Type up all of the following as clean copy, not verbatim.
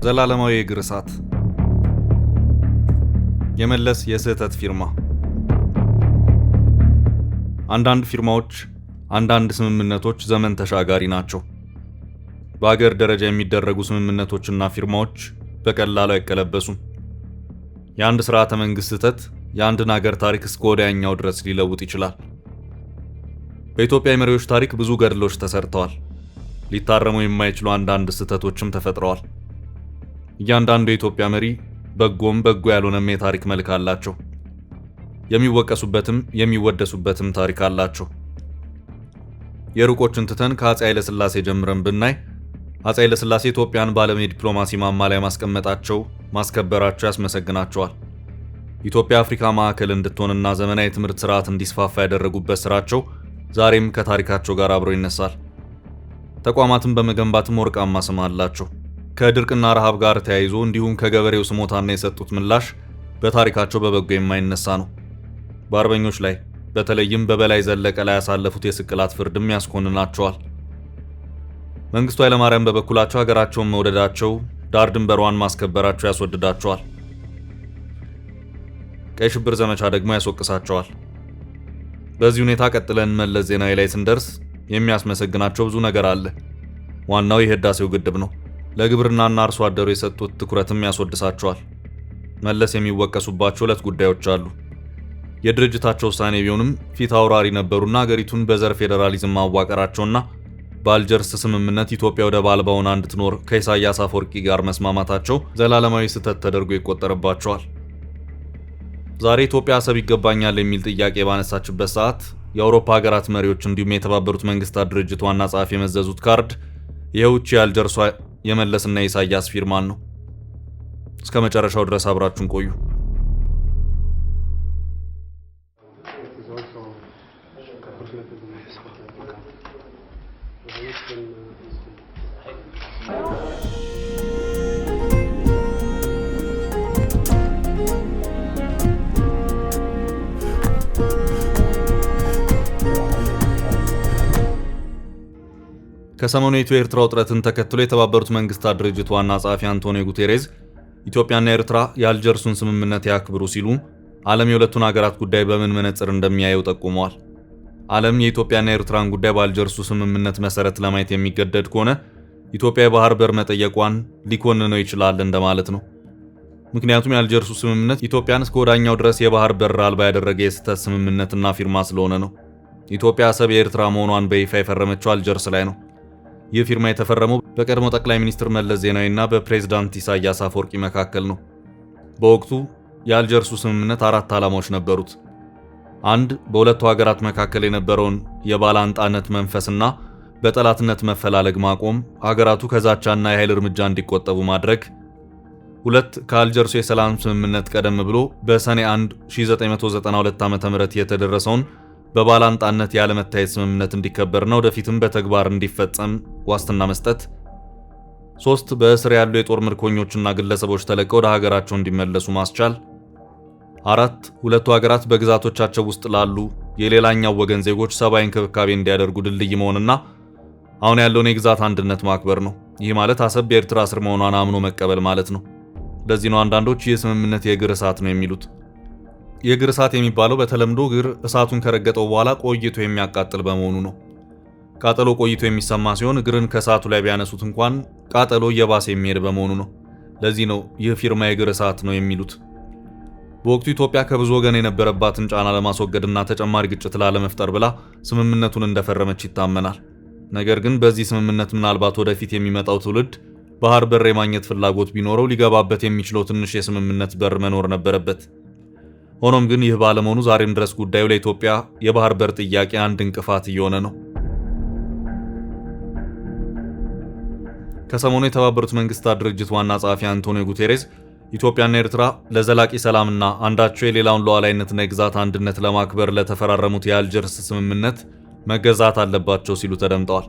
ዘላለማዊ የእግር እሳት፣ የመለስ የስህተት ፊርማ። አንዳንድ ፊርማዎች፣ አንዳንድ ስምምነቶች ዘመን ተሻጋሪ ናቸው። በአገር ደረጃ የሚደረጉ ስምምነቶችና ፊርማዎች በቀላሉ አይቀለበሱም። የአንድ ስርዓተ መንግስት ስህተት የአንድን አገር ታሪክ እስከ ወዲያኛው ድረስ ሊለውጥ ይችላል። በኢትዮጵያ የመሪዎች ታሪክ ብዙ ገድሎች ተሰርተዋል። ሊታረሙ የማይችሉ አንዳንድ ስህተቶችም ተፈጥረዋል። እያንዳንዱ የኢትዮጵያ መሪ በጎም በጎ ያልሆነም የታሪክ መልክ አላቸው። የሚወቀሱበትም የሚወደሱበትም ታሪክ አላቸው። የሩቆችን ትተን ከአፄ ኃይለ ሥላሴ ጀምረን ብናይ አፄ ኃይለ ሥላሴ ኢትዮጵያን በዓለም የዲፕሎማሲ ማማ ላይ ማስቀመጣቸው፣ ማስከበራቸው ያስመሰግናቸዋል። ኢትዮጵያ አፍሪካ ማዕከል እንድትሆንና ዘመናዊ የትምህርት ስርዓት እንዲስፋፋ ያደረጉበት ስራቸው ዛሬም ከታሪካቸው ጋር አብሮ ይነሳል። ተቋማትን በመገንባትም ወርቃማ ስም አላቸው። ከድርቅና ረሃብ ጋር ተያይዞ እንዲሁም ከገበሬው ስሞታና የሰጡት ምላሽ በታሪካቸው በበጎ የማይነሳ ነው። በአርበኞች ላይ በተለይም በበላይ ዘለቀ ላይ ያሳለፉት የስቅላት ፍርድም ያስኮንናቸዋል። መንግስቱ ኃይለማርያም በበኩላቸው ሀገራቸውን መውደዳቸው፣ ዳር ድንበሯን ማስከበራቸው ያስወድዳቸዋል። ቀይ ሽብር ዘመቻ ደግሞ ያስወቅሳቸዋል። በዚህ ሁኔታ ቀጥለን መለስ ዜናዊ ላይ ስንደርስ የሚያስመሰግናቸው ብዙ ነገር አለ። ዋናው የህዳሴው ግድብ ነው። ለግብርናና አርሶ አደሩ የሰጡት ትኩረትም ያስወድሳቸዋል። መለስ የሚወቀሱባቸው ሁለት ጉዳዮች አሉ። የድርጅታቸው ውሳኔ ቢሆንም ፊት አውራሪ ነበሩና አገሪቱን በዘር ፌዴራሊዝም ማዋቀራቸውና በአልጀርስ ስምምነት ኢትዮጵያ ወደብ አልባ ሆና እንድትኖር ከኢሳያስ አፈወርቂ ጋር መስማማታቸው ዘላለማዊ ስህተት ተደርጎ ይቆጠርባቸዋል። ዛሬ ኢትዮጵያ አሰብ ይገባኛል የሚል ጥያቄ ባነሳችበት ሰዓት የአውሮፓ ሀገራት መሪዎች እንዲሁም የተባበሩት መንግስታት ድርጅት ዋና ጸሐፊ የመዘዙት ካርድ ይኸውች የአልጀርሷ የመለስና የኢሳያስ ፊርማን ነው። እስከ መጨረሻው ድረስ አብራችሁን ቆዩ። ከሰሞኑ የኢትዮ ኤርትራ ውጥረትን ተከትሎ የተባበሩት መንግስታት ድርጅት ዋና ጸሐፊ አንቶኒዮ ጉቴሬዝ ኢትዮጵያና ኤርትራ የአልጀርሱን ስምምነት ያክብሩ ሲሉ ዓለም የሁለቱን ሀገራት ጉዳይ በምን መነጽር እንደሚያየው ጠቁመዋል። ዓለም የኢትዮጵያና ኤርትራን ጉዳይ በአልጀርሱ ስምምነት መሰረት ለማየት የሚገደድ ከሆነ ኢትዮጵያ የባህር በር መጠየቋን ሊኮንነው ይችላል እንደማለት ነው። ምክንያቱም የአልጀርሱ ስምምነት ኢትዮጵያን እስከ ወዳኛው ድረስ የባህር በር አልባ ያደረገ የስህተት ስምምነትና ፊርማ ስለሆነ ነው። ኢትዮጵያ አሰብ የኤርትራ መሆኗን በይፋ የፈረመችው አልጀርስ ላይ ነው። ይህ ፊርማ የተፈረመው በቀድሞ ጠቅላይ ሚኒስትር መለስ ዜናዊና በፕሬዝዳንት ኢሳያስ አፈወርቂ መካከል ነው። በወቅቱ የአልጀርሱ ስምምነት 4 ዓላማዎች ነበሩት። 1. በሁለቱ ሀገራት መካከል የነበረውን የባላንጣነት መንፈስና በጠላትነት መፈላለግ ማቆም፣ ሀገራቱ ከዛቻና የኃይል እርምጃ እንዲቆጠቡ ማድረግ። 2. ከአልጀርሱ የሰላም ስምምነት ቀደም ብሎ በሰኔ 1 1992 ዓ.ም የተደረሰውን በባላንጣነት ያለመታየት ስምምነት እንዲከበርና ወደፊትም በተግባር እንዲፈጸም ዋስትና መስጠት። 3. በእስር ያሉ የጦር ምርኮኞችና ግለሰቦች ተለቀው ወደ ሀገራቸው እንዲመለሱ ማስቻል። 4. ሁለቱ ሀገራት በግዛቶቻቸው ውስጥ ላሉ የሌላኛው ወገን ዜጎች ሰብአዊ እንክብካቤ እንዲያደርጉ ድልድይ መሆንና አሁን ያለውን የግዛት አንድነት ማክበር ነው። ይህ ማለት አሰብ በኤርትራ ስር መሆኗን አምኖ መቀበል ማለት ነው። ለዚህ ነው አንዳንዶች ይህ ስምምነት የእግር እሳት ነው የሚሉት። የእግር እሳት የሚባለው በተለምዶ እግር እሳቱን ከረገጠው በኋላ ቆይቶ የሚያቃጥል በመሆኑ ነው። ቃጠሎ ቆይቶ የሚሰማ ሲሆን እግርን ከእሳቱ ላይ ቢያነሱት እንኳን ቃጠሎ እየባሰ የሚሄድ በመሆኑ ነው። ለዚህ ነው ይህ ፊርማ የእግር እሳት ነው የሚሉት። በወቅቱ ኢትዮጵያ ከብዙ ወገን የነበረባትን ጫና ለማስወገድና ተጨማሪ ግጭት ላለመፍጠር ብላ ስምምነቱን እንደፈረመች ይታመናል። ነገር ግን በዚህ ስምምነት ምናልባት ወደፊት የሚመጣው ትውልድ ባህር በር የማግኘት ፍላጎት ቢኖረው ሊገባበት የሚችለው ትንሽ የስምምነት በር መኖር ነበረበት። ሆኖም ግን ይህ ባለመሆኑ ዛሬም ድረስ ጉዳዩ ለኢትዮጵያ የባህር በር ጥያቄ አንድ እንቅፋት እየሆነ ነው። ከሰሞኑ የተባበሩት መንግስታት ድርጅት ዋና ጸሐፊ አንቶኒዮ ጉቴሬዝ ኢትዮጵያና ኤርትራ ለዘላቂ ሰላምና አንዳቸው የሌላውን ሉዓላዊነትና የግዛት አንድነት ለማክበር ለተፈራረሙት የአልጀርስ ስምምነት መገዛት አለባቸው ሲሉ ተደምጠዋል።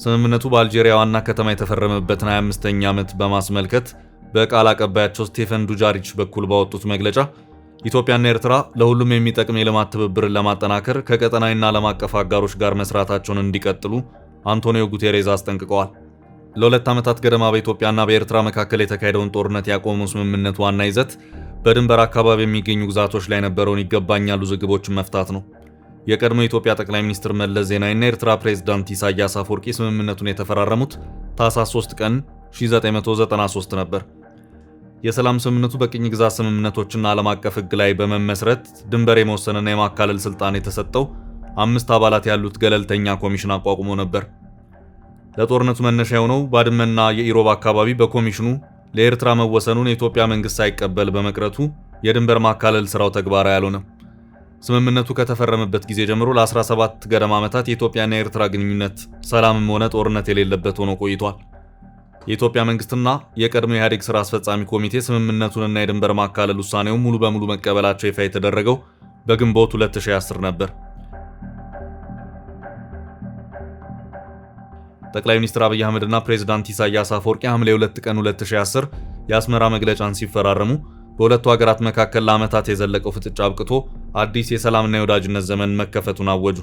ስምምነቱ በአልጄሪያ ዋና ከተማ የተፈረመበትን 25ኛ ዓመት በማስመልከት በቃል አቀባያቸው ስቴፈን ዱጃሪች በኩል ባወጡት መግለጫ ኢትዮጵያና ኤርትራ ለሁሉም የሚጠቅም የልማት ትብብርን ለማጠናከር ከቀጠናዊና ዓለም አቀፍ አጋሮች ጋር መስራታቸውን እንዲቀጥሉ አንቶኒዮ ጉቴሬዝ አስጠንቅቀዋል። ለሁለት ዓመታት ገደማ በኢትዮጵያና በኤርትራ መካከል የተካሄደውን ጦርነት ያቆመው ስምምነት ዋና ይዘት በድንበር አካባቢ የሚገኙ ግዛቶች ላይ የነበረውን ይገባኛል ውዝግቦችን መፍታት ነው። የቀድሞ የኢትዮጵያ ጠቅላይ ሚኒስትር መለስ ዜናዊና የኤርትራ ፕሬዝዳንት ኢሳያስ አፈወርቂ ስምምነቱን የተፈራረሙት ታኅሳስ 3 ቀን 1993 ነበር። የሰላም ስምምነቱ በቅኝ ግዛት ስምምነቶችና ዓለም አቀፍ ሕግ ላይ በመመስረት ድንበር የመወሰንና የማካለል ስልጣን የተሰጠው 5 አባላት ያሉት ገለልተኛ ኮሚሽን አቋቁሞ ነበር። ለጦርነቱ መነሻ የሆነው ባድመና የኢሮብ አካባቢ በኮሚሽኑ ለኤርትራ መወሰኑን የኢትዮጵያ መንግስት ሳይቀበል በመቅረቱ የድንበር ማካለል ስራው ተግባራዊ አልሆነም። ስምምነቱ ከተፈረመበት ጊዜ ጀምሮ ለ17 ገደማ ዓመታት የኢትዮጵያና የኤርትራ ግንኙነት ሰላምም ሆነ ጦርነት የሌለበት ሆኖ ቆይቷል። የኢትዮጵያ መንግስትና የቀድሞ ኢህአዴግ ስራ አስፈጻሚ ኮሚቴ ስምምነቱንና የድንበር ማካለል ውሳኔውን ሙሉ በሙሉ መቀበላቸው ይፋ የተደረገው በግንቦት 2010 ነበር። ጠቅላይ ሚኒስትር አብይ አህመድና ፕሬዝዳንት ኢሳያስ አፈወርቂ ሐምሌ 2 ቀን 2010 የአስመራ መግለጫን ሲፈራረሙ በሁለቱ ሀገራት መካከል ለዓመታት የዘለቀው ፍጥጫ አብቅቶ አዲስ የሰላምና የወዳጅነት ዘመን መከፈቱን አወጁ።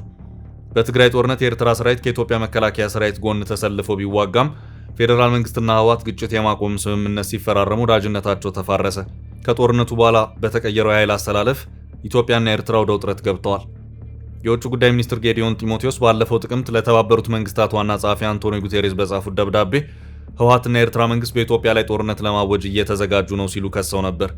በትግራይ ጦርነት የኤርትራ ሰራዊት ከኢትዮጵያ መከላከያ ሰራዊት ጎን ተሰልፎ ቢዋጋም ፌዴራል መንግስትና ህወሓት ግጭት የማቆም ስምምነት ሲፈራረሙ ወዳጅነታቸው ተፋረሰ። ከጦርነቱ በኋላ በተቀየረው የኃይል አስተላለፍ ኢትዮጵያና ኤርትራ ወደ ውጥረት ገብተዋል። የውጭ ጉዳይ ሚኒስትር ጌዲዮን ጢሞቴዎስ ባለፈው ጥቅምት ለተባበሩት መንግስታት ዋና ጸሐፊ አንቶኒዮ ጉቴሬስ በጻፉት ደብዳቤ ህወሓትና የኤርትራ መንግስት በኢትዮጵያ ላይ ጦርነት ለማወጅ እየተዘጋጁ ነው ሲሉ ከሰው ነበር።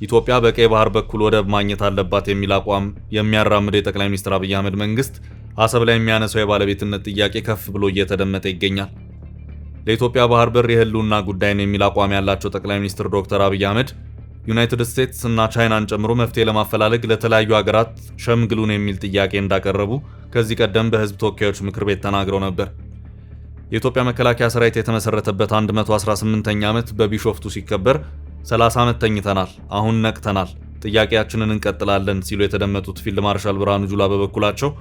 ኢትዮጵያ በቀይ ባህር በኩል ወደብ ማግኘት አለባት የሚል አቋም የሚያራምደው የጠቅላይ ሚኒስትር አብይ አህመድ መንግስት አሰብ ላይ የሚያነሳው የባለቤትነት ጥያቄ ከፍ ብሎ እየተደመጠ ይገኛል። ለኢትዮጵያ ባህር በር የህልውና ጉዳይ ነው የሚል አቋም ያላቸው ጠቅላይ ሚኒስትር ዶክተር አብይ አህመድ ዩናይትድ ስቴትስ እና ቻይናን ጨምሮ መፍትሄ ለማፈላለግ ለተለያዩ ሀገራት ሸምግሉን የሚል ጥያቄ እንዳቀረቡ ከዚህ ቀደም በህዝብ ተወካዮች ምክር ቤት ተናግረው ነበር። የኢትዮጵያ መከላከያ ሰራዊት የተመሰረተበት 118ኛ ዓመት በቢሾፍቱ ሲከበር 30 ዓመት ተኝተናል፣ አሁን ነቅተናል፣ ጥያቄያችንን እንቀጥላለን ሲሉ የተደመጡት ፊልድ ማርሻል ብርሃኑ ጁላ በበኩላቸው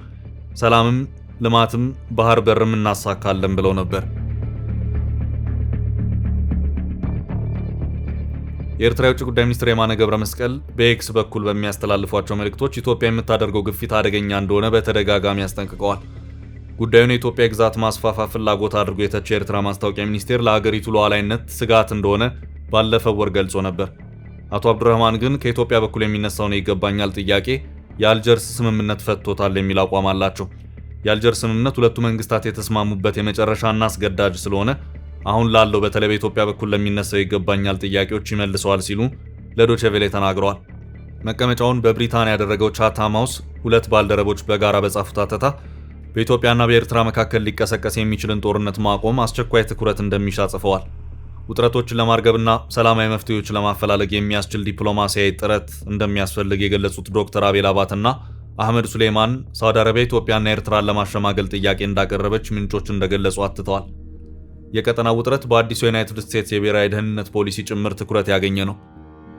ሰላምም ልማትም ባህር በርም እናሳካለን ብለው ነበር። የኤርትራ የውጭ ጉዳይ ሚኒስትር የማነ ገብረ መስቀል በኤክስ በኩል በሚያስተላልፏቸው መልእክቶች ኢትዮጵያ የምታደርገው ግፊት አደገኛ እንደሆነ በተደጋጋሚ አስጠንቅቀዋል። ጉዳዩን የኢትዮጵያ ግዛት ማስፋፋት ፍላጎት አድርጎ የተቸው የኤርትራ ማስታወቂያ ሚኒስቴር ለሀገሪቱ ሉዓላዊነት ስጋት እንደሆነ ባለፈው ወር ገልጾ ነበር። አቶ አብዱረህማን ግን ከኢትዮጵያ በኩል የሚነሳውን ይገባኛል ጥያቄ የአልጀርስ ስምምነት ፈቶታል የሚል አቋም አላቸው። የአልጀርስ ስምምነት ሁለቱ መንግስታት የተስማሙበት የመጨረሻና አስገዳጅ ስለሆነ አሁን ላለው በተለይ በኢትዮጵያ በኩል ለሚነሳው ይገባኛል ጥያቄዎች ይመልሰዋል ሲሉ ለዶቼ ቬለ ተናግረዋል። መቀመጫውን በብሪታንያ ያደረገው ቻታም ሃውስ ሁለት ባልደረቦች በጋራ በጻፉት አተታ በኢትዮጵያና በኤርትራ መካከል ሊቀሰቀስ የሚችልን ጦርነት ማቆም አስቸኳይ ትኩረት እንደሚሻ ጽፈዋል። ውጥረቶችን ለማርገብና ሰላማዊ መፍትሄዎች ለማፈላለግ የሚያስችል ዲፕሎማሲያዊ ጥረት እንደሚያስፈልግ የገለጹት ዶክተር አቤል አባትና አህመድ ሱሌማን ሳውዲ አረቢያ ኢትዮጵያና ኤርትራን ለማሸማገል ጥያቄ እንዳቀረበች ምንጮች እንደገለጹ አትተዋል። የቀጠናው ውጥረት በአዲሱ የዩናይትድ ስቴትስ የብሔራዊ ደህንነት ፖሊሲ ጭምር ትኩረት ያገኘ ነው።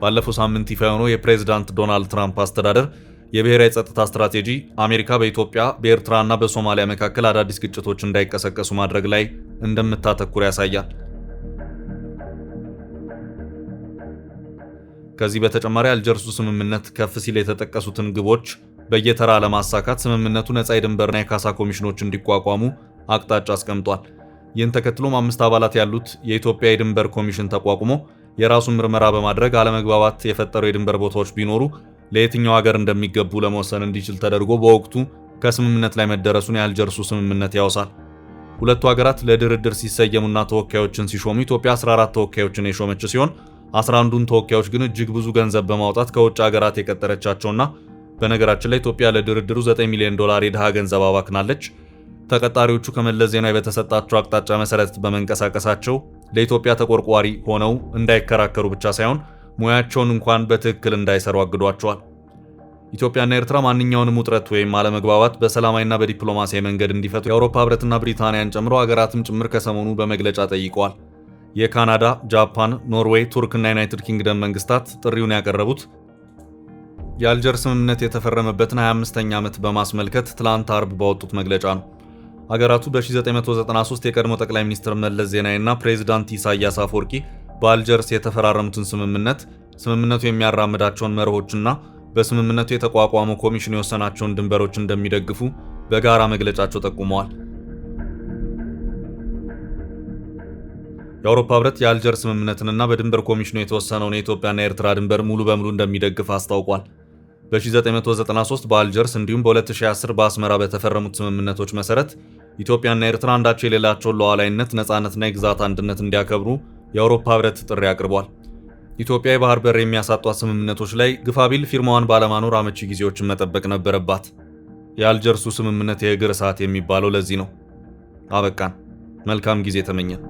ባለፈው ሳምንት ይፋ የሆነው የፕሬዝዳንት ዶናልድ ትራምፕ አስተዳደር የብሔራዊ ጸጥታ ስትራቴጂ አሜሪካ በኢትዮጵያ በኤርትራና በሶማሊያ መካከል አዳዲስ ግጭቶች እንዳይቀሰቀሱ ማድረግ ላይ እንደምታተኩር ያሳያል። ከዚህ በተጨማሪ አልጀርሱ ስምምነት ከፍ ሲል የተጠቀሱትን ግቦች በየተራ ለማሳካት ስምምነቱ ነጻ የድንበርና የካሳ ኮሚሽኖች እንዲቋቋሙ አቅጣጫ አስቀምጧል። ይህን ተከትሎም 5 አባላት ያሉት የኢትዮጵያ የድንበር ኮሚሽን ተቋቁሞ የራሱን ምርመራ በማድረግ አለመግባባት የፈጠሩ የድንበር ቦታዎች ቢኖሩ ለየትኛው ሀገር እንደሚገቡ ለመወሰን እንዲችል ተደርጎ በወቅቱ ከስምምነት ላይ መደረሱን የአልጀርሱ ስምምነት ያወሳል። ሁለቱ ሀገራት ለድርድር ሲሰየሙና ተወካዮችን ሲሾሙ ኢትዮጵያ 14 ተወካዮችን የሾመች ሲሆን 11ዱን ተወካዮች ግን እጅግ ብዙ ገንዘብ በማውጣት ከውጭ ሀገራት የቀጠረቻቸውና በነገራችን ላይ ኢትዮጵያ ለድርድሩ $9 ሚሊዮን የድሃ ገንዘብ አባክናለች። ተቀጣሪዎቹ ከመለስ ዜናዊ በተሰጣቸው አቅጣጫ መሰረት በመንቀሳቀሳቸው ለኢትዮጵያ ተቆርቋሪ ሆነው እንዳይከራከሩ ብቻ ሳይሆን ሙያቸውን እንኳን በትክክል እንዳይሰሩ አግዷቸዋል። ኢትዮጵያና ኤርትራ ማንኛውንም ውጥረት ወይም አለመግባባት በሰላማዊና በዲፕሎማሲያዊ መንገድ እንዲፈቱ የአውሮፓ ህብረትና ብሪታንያን ጨምሮ ሀገራትም ጭምር ከሰሞኑ በመግለጫ ጠይቀዋል። የካናዳ፣ ጃፓን፣ ኖርዌይ፣ ቱርክና ዩናይትድ ኪንግደም መንግስታት ጥሪውን ያቀረቡት የአልጀር ስምምነት የተፈረመበትን 25ኛ ዓመት በማስመልከት ትላንት አርብ ባወጡት መግለጫ ነው። ሀገራቱ በ1993 የቀድሞ ጠቅላይ ሚኒስትር መለስ ዜናዊና ፕሬዝዳንት ኢሳያስ አፈወርቂ በአልጀርስ የተፈራረሙትን ስምምነቱ የሚያራምዳቸውን መርሆችና በስምምነቱ የተቋቋመው ኮሚሽን የወሰናቸውን ድንበሮች እንደሚደግፉ በጋራ መግለጫቸው ጠቁመዋል። የአውሮፓ ህብረት የአልጀር ስምምነትንና በድንበር ኮሚሽኑ የተወሰነውን የኢትዮጵያና የኤርትራ ድንበር ሙሉ በሙሉ እንደሚደግፍ አስታውቋል። በ1993 በአልጀርስ እንዲሁም በ2010 በአስመራ በተፈረሙት ስምምነቶች መሰረት ኢትዮጵያና ኤርትራ አንዳቸው የሌላቸውን ሉዓላዊነት፣ ነፃነትና የግዛት አንድነት እንዲያከብሩ የአውሮፓ ህብረት ጥሪ አቅርቧል። ኢትዮጵያ የባህር በር የሚያሳጧት ስምምነቶች ላይ ግፋቢል ፊርማዋን ባለማኖር አመቺ ጊዜዎችን መጠበቅ ነበረባት። የአልጀርሱ ስምምነት የእግር እሳት የሚባለው ለዚህ ነው። አበቃን። መልካም ጊዜ ተመኘን።